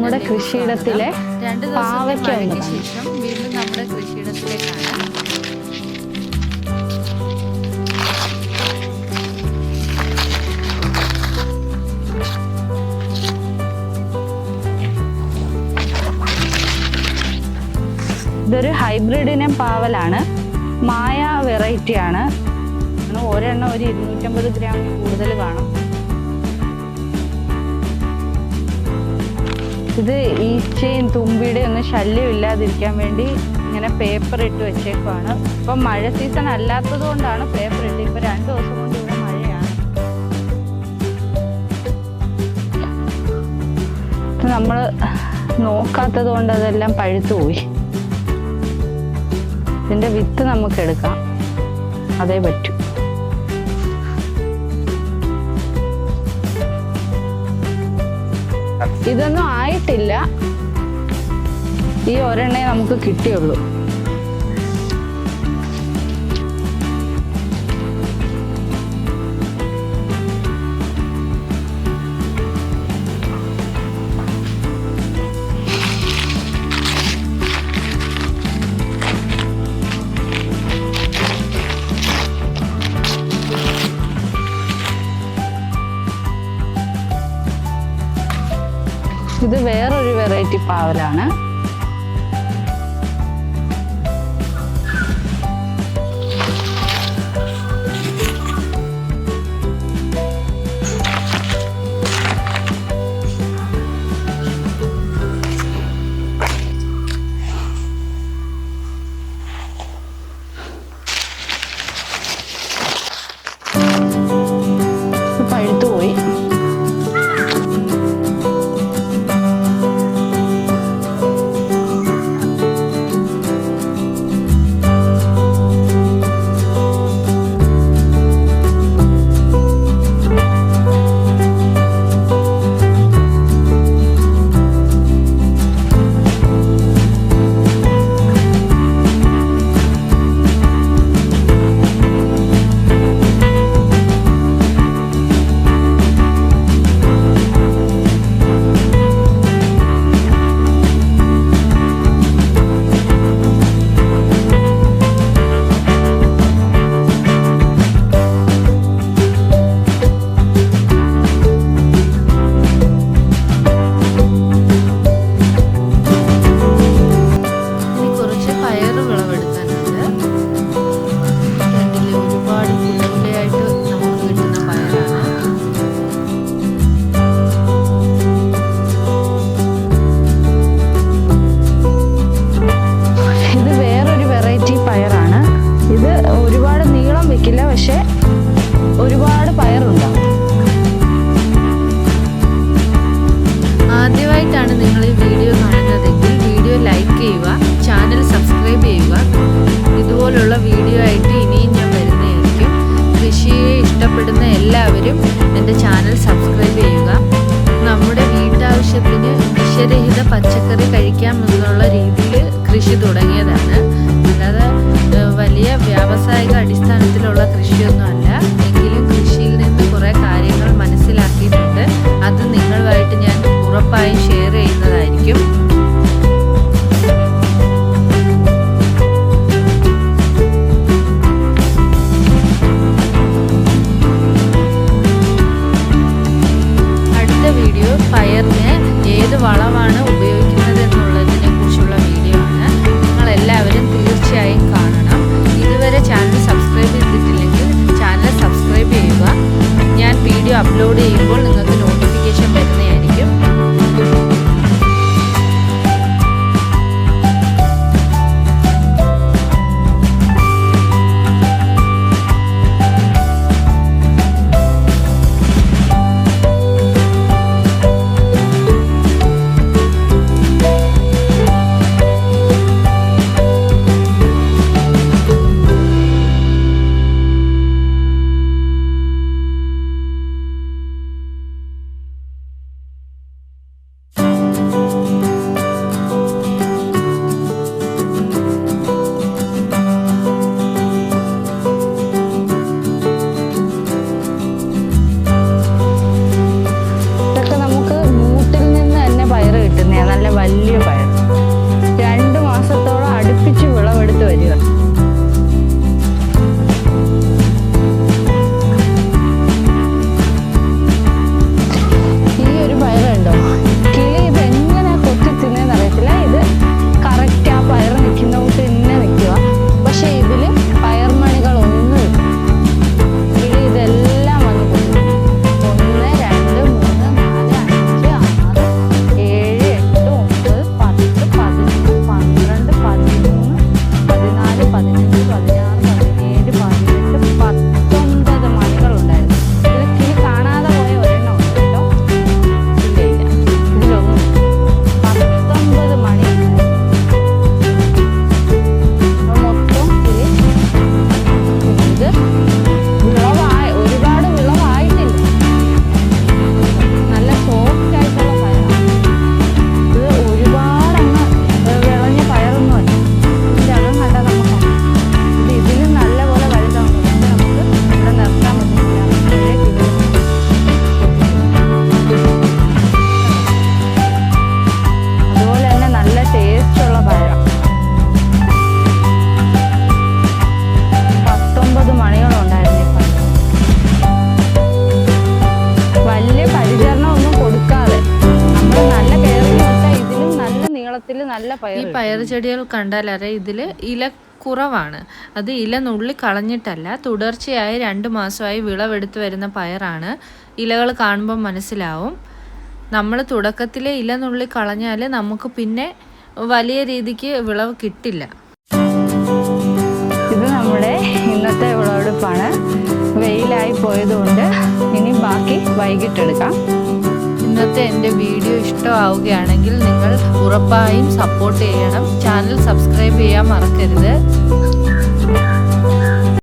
നമ്മുടെ കൃഷിയിടത്തിലെ പാവയ്ക്ക ശേഷം വീണ്ടും നമ്മുടെ കൃഷിയിടത്തിലേക്കാണ്. ഇതൊരു ഹൈബ്രിഡ് ഇനം പാവലാണ്. മായ വെറൈറ്റി ആണ്. ഒരെണ്ണം ഒരു 250 ഗ്രാം കൂടുതൽ കാണും. ഇത് ഈച്ചയും തുമ്പിയുടെയും ഒന്നും ശല്യം ഇല്ലാതിരിക്കാൻ വേണ്ടി ഇങ്ങനെ പേപ്പർ ഇട്ട് വെച്ചേക്കുവാണ്. ഇപ്പം മഴ സീസൺ അല്ലാത്തത് കൊണ്ടാണ് പേപ്പർ ഇട്ട്. ഇപ്പം 2 ദിവസം കൊണ്ട് ഇവിടെ മഴയാണ്. നമ്മൾ നോക്കാത്തത് കൊണ്ട് അതെല്ലാം പഴുത്തു പോയി. ഇതിൻ്റെ വിത്ത് നമുക്ക് എടുക്കാം, അതേ പറ്റൂ. ഇതൊന്നും ആയിട്ടില്ല. ഈ ഒരെണ്ണേ നമുക്ക് കിട്ടിയുള്ളൂ. ഇത് വേറൊരു വെറൈറ്റി പാവലാണ്. പഴുത്തുപോയി. നല്ല ഈ പയർ പയർ ചെടികൾ കണ്ടാലറിയാം ഇതിൽ ഇല കുറവാണ്. അത് ഇല നുള്ളി കളഞ്ഞിട്ടല്ല, തുടർച്ചയായി 2 മാസമായി വിളവെടുത്ത് വരുന്ന പയറാണ്. ഇലകൾ കാണുമ്പോൾ മനസ്സിലാവും. നമ്മൾ തുടക്കത്തിലെ ഇല നുള്ളി കളഞ്ഞാൽ നമുക്ക് പിന്നെ വലിയ രീതിക്ക് വിളവ് കിട്ടില്ല. ഇത് നമ്മുടെ ഇന്നത്തെ വിളവെടുപ്പാണ്. വെയിലായി പോയതുകൊണ്ട് ഇനി ബാക്കി വൈകിട്ടെടുക്കാം. ഇന്നത്തെ എൻ്റെ വീഡിയോ ഇഷ്ടമാവുകയാണെങ്കിൽ നിങ്ങൾ ഉറപ്പായും സപ്പോർട്ട് ചെയ്യണം. ചാനൽ സബ്സ്ക്രൈബ് ചെയ്യാൻ മറക്കരുത്.